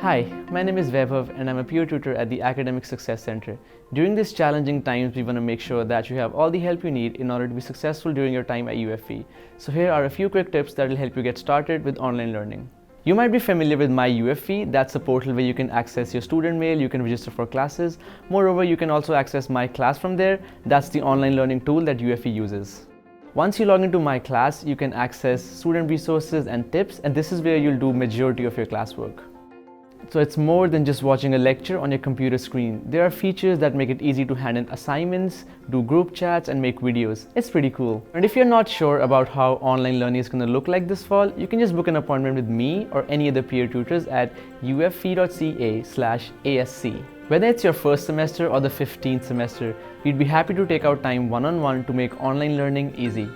Hi, my name is Vaibhav and I'm a peer tutor at the Academic Success Center. During these challenging times, we want to make sure that you have all the help you need in order to be successful during your time at UFE. So here are a few quick tips that will help you get started with online learning. You might be familiar with My UFE. That's a portal where you can access your student mail, you can register for classes. Moreover, you can also access My Class from there. That's the online learning tool that UFE uses. Once you log into My Class, you can access student resources and tips, and this is where you'll do majority of your classwork. So it's more than just watching a lecture on your computer screen. There are features that make it easy to hand in assignments, do group chats, and make videos. It's pretty cool. And if you're not sure about how online learning is going to look like this fall, you can just book an appointment with me or any other peer tutors at uffe.ca/ASC. Whether it's your first semester or the 15th semester, we'd be happy to take out time one-on-one to make online learning easy.